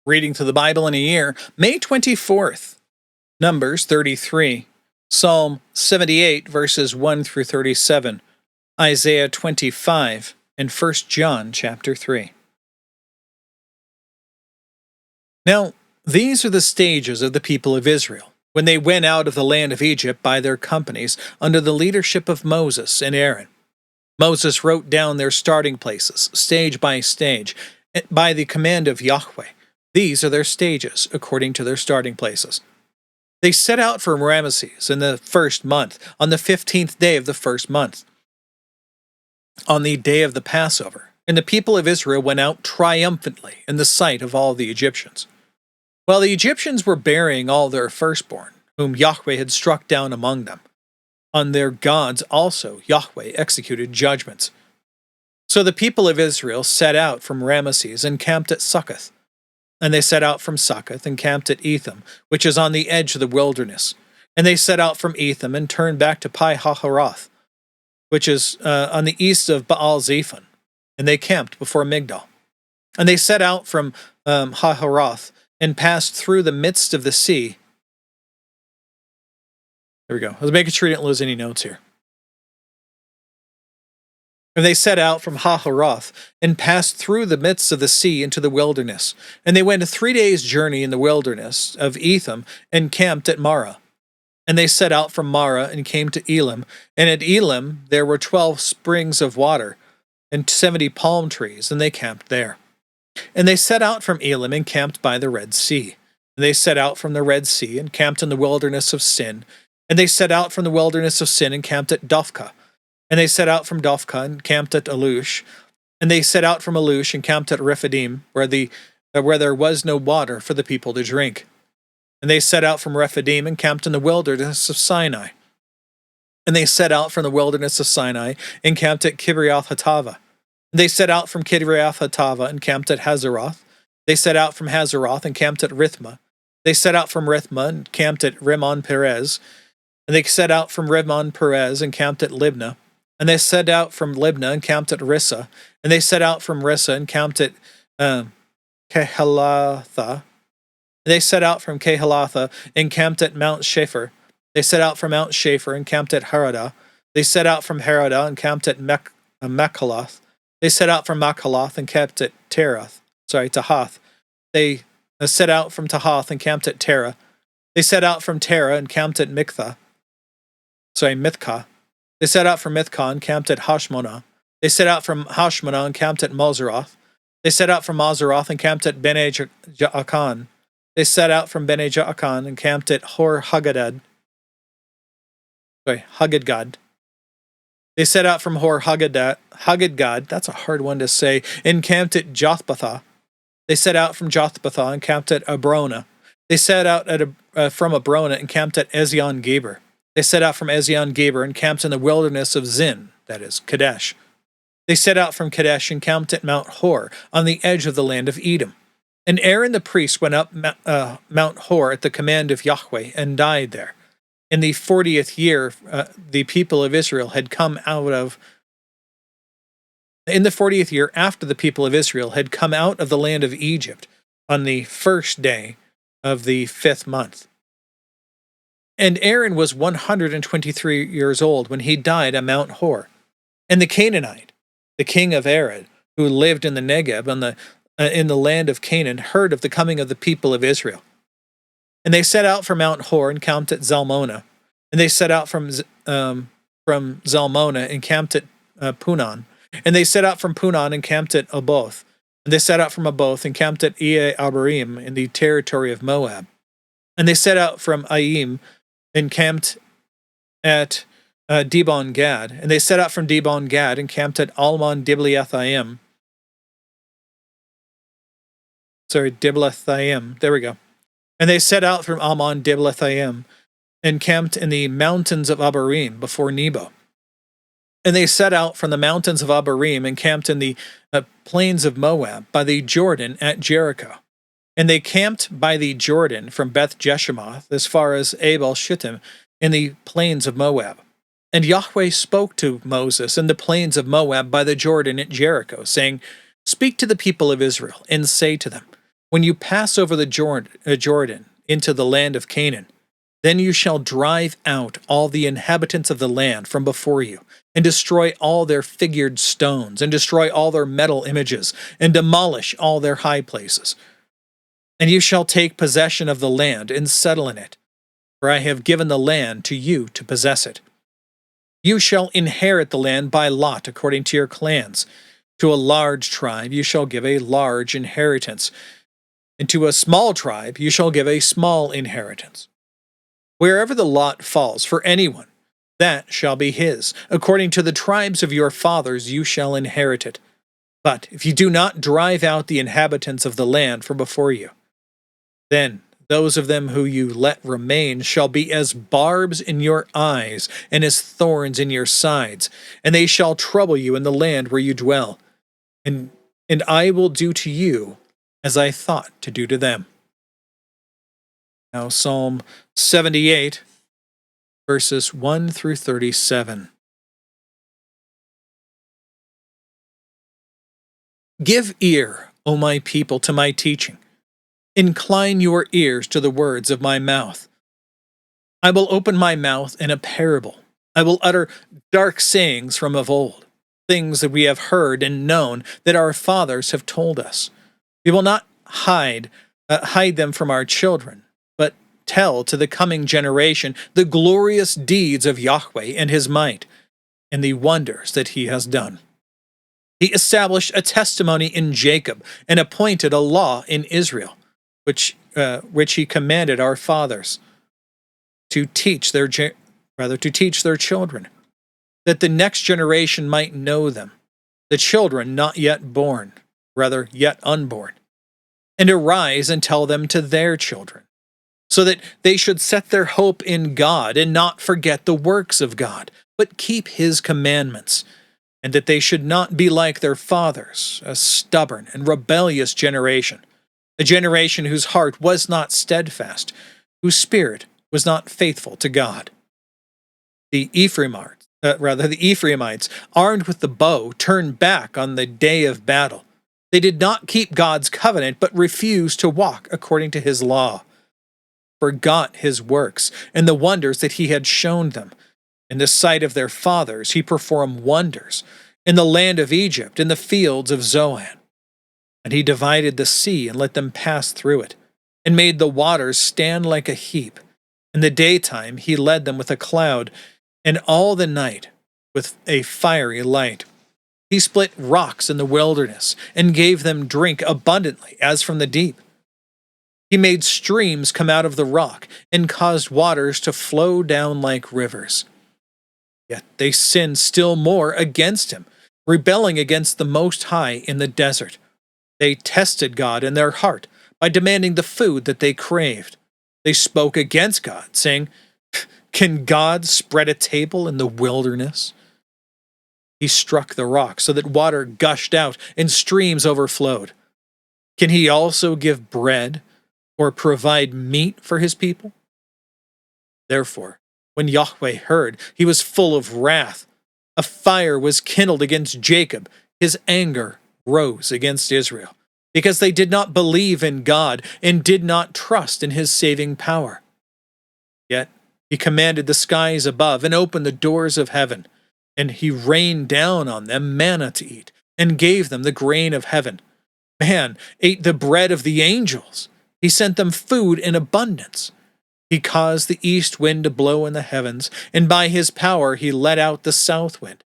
Reading through the Bible in a year, May 24th, Numbers 33, Psalm 78, verses 1 through 37, Isaiah 25, and 1 John chapter 3. Now, these are the stages of the people of Israel when they went out of the land of Egypt by their companies under the leadership of Moses and Aaron. Moses wrote down their starting places, stage by stage, by the command of Yahweh. These are their stages, according to their starting places. They set out from Ramesses in the first month, on the 15th day of the first month, on the day of the Passover, and the people of Israel went out triumphantly in the sight of all the Egyptians. While the Egyptians were burying all their firstborn, whom Yahweh had struck down among them, on their gods also Yahweh executed judgments. So the people of Israel set out from Ramesses and camped at Succoth. And they set out from Succoth and camped at Etham, which is on the edge of the wilderness. And they set out from Etham and turned back to Pi-hahiroth, which is on the east of Baal-zephon. And they camped before Migdal. And they set out from Hahiroth and passed through the midst of the sea. There we go. I was making sure I didn't lose any notes here. And they set out from Hahiroth and passed through the midst of the sea into the wilderness. And they went a 3 days' journey in the wilderness of Etham and camped at Marah. And they set out from Marah and came to Elim. And at Elim there were 12 springs of water and 70 palm trees, and they camped there. And they set out from Elim and camped by the Red Sea. And they set out from the Red Sea and camped in the wilderness of Sin. And they set out from the wilderness of Sin and camped at Dophkah. And they set out from Dophkah and camped at Alush. And they set out from Alush and camped at Rephidim, where there was no water for the people to drink. And they set out from Rephidim and camped in the wilderness of Sinai. And they set out from the wilderness of Sinai and camped at Kibroth-hattaavah. And they set out from Kibroth-hattaavah and camped at Hazeroth. They set out from Hazeroth and camped at Rithmah. They set out from Rithmah and camped at Rimmon-Perez. And they set out from Rimmon-Perez and camped at Libnah. And they set out from Libnah and camped at Rissa. And they set out from Rissa and camped at Kehelatha. And they set out from Kehelatha and camped at Mount Shapher. They set out from Mount Shapher and camped at Haradah. They set out from Haradah and camped at Machaloth. They set out from Machaloth and camped at Tahath. They set out from Tahath and camped at Terah. They set out from Terah and camped at Mithkah. They set out from Mithkah and camped at Hashmonah. They set out from Hashmonah and camped at Moseroth. They set out from Moseroth and camped at Bene-Jaakan. They set out from Bene-Jaakan and camped at Hor-Haggidgad. They set out from Hor-Haggidgad, that's a hard one to say, and camped at Jothbathah. They set out from Jothbathah and camped at Abrona. They set out from Abrona and camped at Ezion-Geber. They set out from Ezion-Geber and camped in the wilderness of Zin, that is, Kadesh. They set out from Kadesh and camped at Mount Hor, on the edge of the land of Edom. And Aaron the priest went up Mount Hor at the command of Yahweh and died there. In the 40th year, the people of Israel had come out of... In the 40th year after the people of Israel had come out of the land of Egypt, on the first day of the 5th month. And Aaron was 123 years old when he died at Mount Hor. And the Canaanite, the king of Arad, who lived in the Negeb in the land of Canaan, heard of the coming of the people of Israel. And they set out from Mount Hor and camped at Zalmonah. And they set out from Zalmonah and camped at Punon. And they set out from Punon and camped at Oboth. And they set out from Oboth and camped at Ie-Abarim in the territory of Moab. And they set out from Aim and camped at Dibon-Gad. And they set out from Dibon-Gad and camped at Almon-Diblathaim. Diblathaim. There we go. And they set out from Almon-Diblathaim and camped in the mountains of Abarim before Nebo. And they set out from the mountains of Abarim and camped in the plains of Moab by the Jordan at Jericho. And they camped by the Jordan from Beth Jeshimoth as far as Abel Shittim in the plains of Moab. And Yahweh spoke to Moses in the plains of Moab by the Jordan at Jericho, saying, "Speak to the people of Israel, and say to them, When you pass over the Jordan into the land of Canaan, then you shall drive out all the inhabitants of the land from before you, and destroy all their figured stones, and destroy all their metal images, and demolish all their high places. And you shall take possession of the land and settle in it, for I have given the land to you to possess it. You shall inherit the land by lot according to your clans. To a large tribe you shall give a large inheritance, and to a small tribe you shall give a small inheritance. Wherever the lot falls for anyone, that shall be his. According to the tribes of your fathers you shall inherit it. But if you do not drive out the inhabitants of the land from before you, then those of them who you let remain shall be as barbs in your eyes and as thorns in your sides, and they shall trouble you in the land where you dwell. And I will do to you as I thought to do to them. Now, Psalm 78, verses 1 through 37. Give ear, O my people, to my teaching. Incline your ears to the words of my mouth. I will open my mouth in a parable. I will utter dark sayings from of old, things that we have heard and known that our fathers have told us. We will not hide them from our children, but tell to the coming generation the glorious deeds of Yahweh and his might, and the wonders that he has done. He established a testimony in Jacob and appointed a law in Israel, which he commanded our fathers to teach their children, that the next generation might know them, the children not yet born, rather yet unborn, and arise and tell them to their children, so that they should set their hope in God and not forget the works of God, but keep his commandments, and that they should not be like their fathers, a stubborn and rebellious generation, a generation whose heart was not steadfast, whose spirit was not faithful to God. The Ephraimites, armed with the bow, turned back on the day of battle. They did not keep God's covenant, but refused to walk according to his law, forgot his works and the wonders that he had shown them. In the sight of their fathers he performed wonders in the land of Egypt, in the fields of Zoan. And he divided the sea and let them pass through it, and made the waters stand like a heap. In the daytime he led them with a cloud, and all the night with a fiery light. He split rocks in the wilderness, and gave them drink abundantly as from the deep. He made streams come out of the rock, and caused waters to flow down like rivers. Yet they sinned still more against him, rebelling against the Most High in the desert. They tested God in their heart by demanding the food that they craved. They spoke against God, saying, "Can God spread a table in the wilderness?" He struck the rock so that water gushed out and streams overflowed. Can he also give bread or provide meat for his people? Therefore, when Yahweh heard, he was full of wrath. A fire was kindled against Jacob. His anger rose against Israel, because they did not believe in God and did not trust in his saving power. Yet he commanded the skies above and opened the doors of heaven, and he rained down on them manna to eat, and gave them the grain of heaven. Man ate the bread of the angels. He sent them food in abundance. He caused the east wind to blow in the heavens, and by his power he let out the south wind.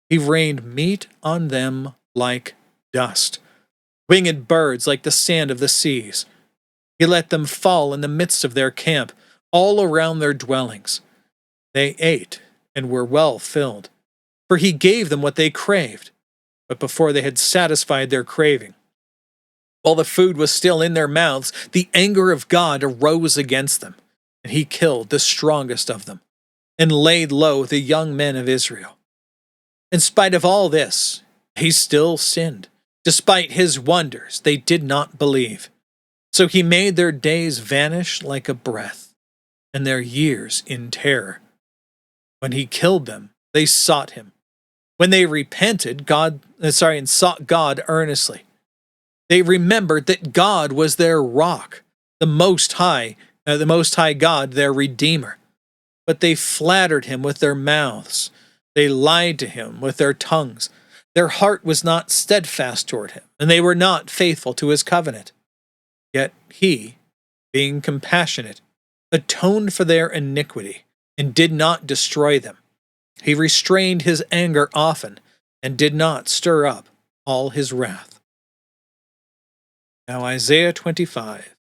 He rained meat on them like dust, winged birds like the sand of the seas. He let them fall in the midst of their camp, all around their dwellings. They ate and were well filled, for he gave them what they craved. But before they had satisfied their craving, while the food was still in their mouths, the anger of God arose against them, and he killed the strongest of them, and laid low the young men of Israel. In spite of all this, he still sinned. Despite his wonders, they did not believe. So he made their days vanish like a breath, and their years in terror. When he killed them, they sought him. When they repented, and sought God earnestly. They remembered that God was their rock, the Most High God, their Redeemer. But they flattered him with their mouths. They lied to him with their tongues. Their heart was not steadfast toward him, and they were not faithful to his covenant. Yet he, being compassionate, atoned for their iniquity, and did not destroy them. He restrained his anger often, and did not stir up all his wrath. Now Isaiah 25.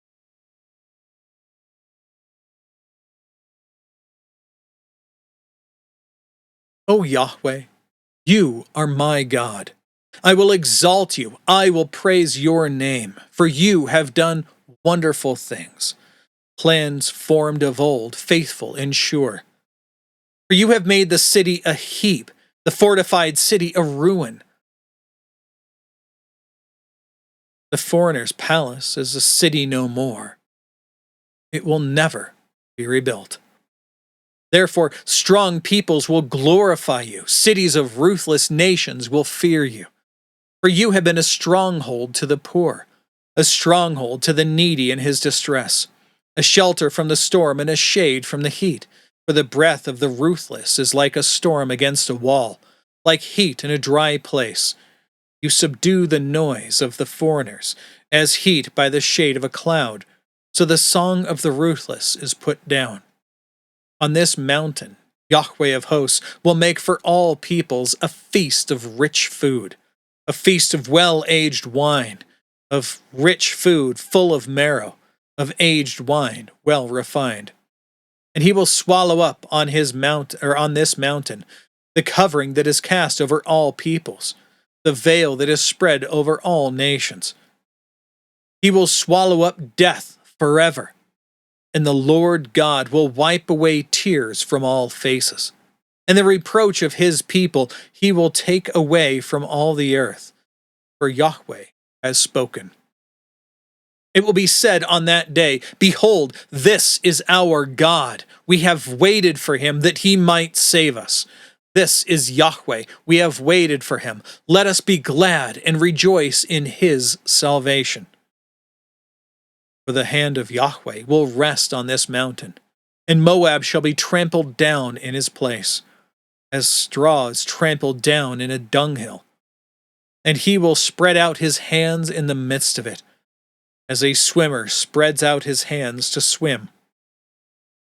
O Yahweh, you are my God. I will exalt you. I will praise your name, for you have done wonderful things, plans formed of old, faithful and sure. For you have made the city a heap, the fortified city a ruin. The foreigner's palace is a city no more. It will never be rebuilt. Therefore, strong peoples will glorify you. Cities of ruthless nations will fear you. For you have been a stronghold to the poor, a stronghold to the needy in his distress, a shelter from the storm and a shade from the heat. For the breath of the ruthless is like a storm against a wall, like heat in a dry place. You subdue the noise of the foreigners, as heat by the shade of a cloud. So the song of the ruthless is put down. On this mountain, Yahweh of hosts will make for all peoples a feast of rich food, a feast of well-aged wine, of rich food full of marrow, of aged wine well refined. And he will swallow up on this mountain the covering that is cast over all peoples, the veil that is spread over all nations. He will swallow up death forever, and the Lord God will wipe away tears from all faces. And the reproach of his people he will take away from all the earth, for Yahweh has spoken. It will be said on that day, Behold, this is our God. We have waited for him that he might save us. This is Yahweh. We have waited for him. Let us be glad and rejoice in his salvation. For the hand of Yahweh will rest on this mountain, and Moab shall be trampled down in his place, as straw is trampled down in a dunghill. And he will spread out his hands in the midst of it, as a swimmer spreads out his hands to swim.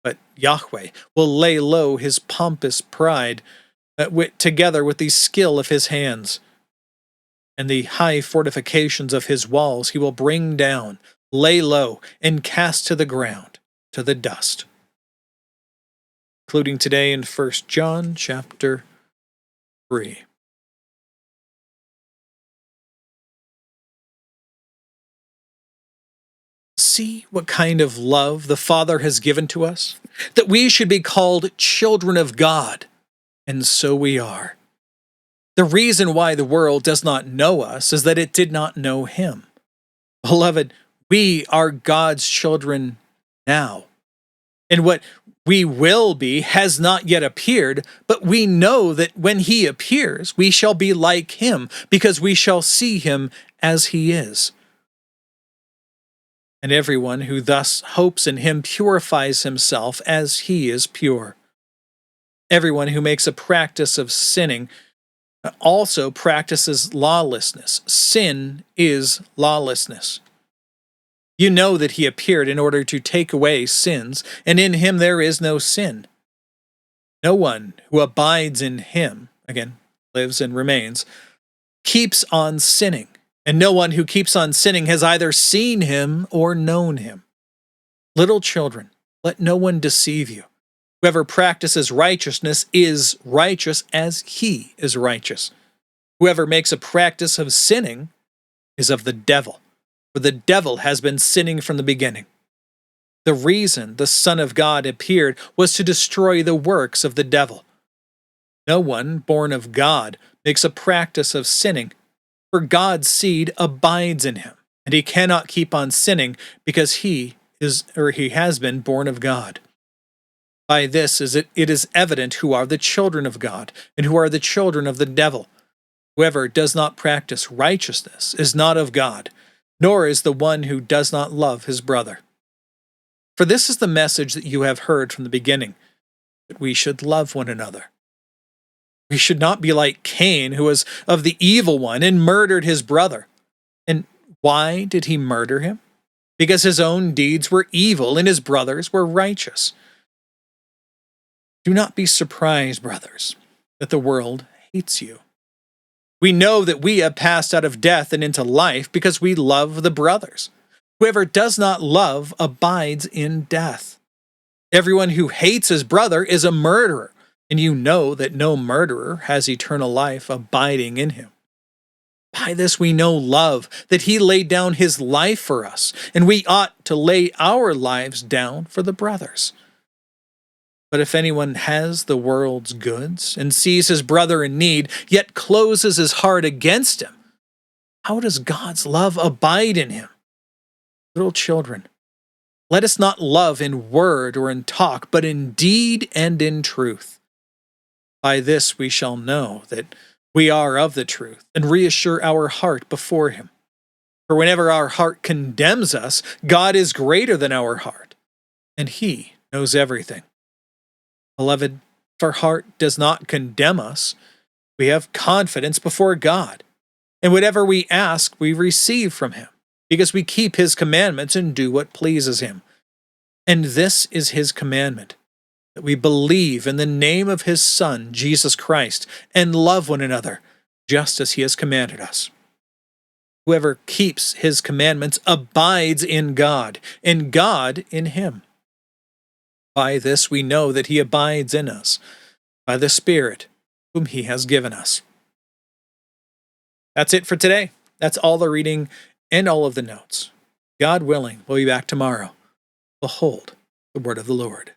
But Yahweh will lay low his pompous pride, together with the skill of his hands. And the high fortifications of his walls he will bring down, lay low, and cast to the ground, to the dust. Including today in 1 John chapter 3. See what kind of love the Father has given to us, that we should be called children of God, and so we are. The reason why the world does not know us is that it did not know him. Beloved, we are God's children now, and what we will be has not yet appeared, but we know that when he appears, we shall be like him, because we shall see him as he is. And everyone who thus hopes in him purifies himself as he is pure. Everyone who makes a practice of sinning also practices lawlessness. Sin is lawlessness. You know that he appeared in order to take away sins, and in him there is no sin. No one who abides in him, again, lives and remains, keeps on sinning. And no one who keeps on sinning has either seen him or known him. Little children, let no one deceive you. Whoever practices righteousness is righteous as he is righteous. Whoever makes a practice of sinning is of the devil, for the devil has been sinning from the beginning. The reason the Son of God appeared was to destroy the works of the devil. No one born of God makes a practice of sinning, for God's seed abides in him, and he cannot keep on sinning because he has been born of God. By this it is evident who are the children of God and who are the children of the devil. Whoever does not practice righteousness is not of God, nor is the one who does not love his brother. For this is the message that you have heard from the beginning, that we should love one another. We should not be like Cain, who was of the evil one and murdered his brother. And why did he murder him? Because his own deeds were evil and his brothers were righteous. Do not be surprised, brothers, that the world hates you. We know that we have passed out of death and into life because we love the brothers. Whoever does not love abides in death. Everyone who hates his brother is a murderer, and you know that no murderer has eternal life abiding in him. By this we know love, that he laid down his life for us, and we ought to lay our lives down for the brothers. But if anyone has the world's goods and sees his brother in need, yet closes his heart against him, how does God's love abide in him? Little children, let us not love in word or in talk, but in deed and in truth. By this we shall know that we are of the truth and reassure our heart before him. For whenever our heart condemns us, God is greater than our heart, and he knows everything. Beloved, if our heart does not condemn us, we have confidence before God, and whatever we ask, we receive from him, because we keep his commandments and do what pleases him. And this is his commandment, that we believe in the name of his Son, Jesus Christ, and love one another, just as he has commanded us. Whoever keeps his commandments abides in God, and God in him. By this we know that he abides in us, by the Spirit whom he has given us. That's it for today. That's all the reading and all of the notes. God willing, we'll be back tomorrow. Behold, the word of the Lord.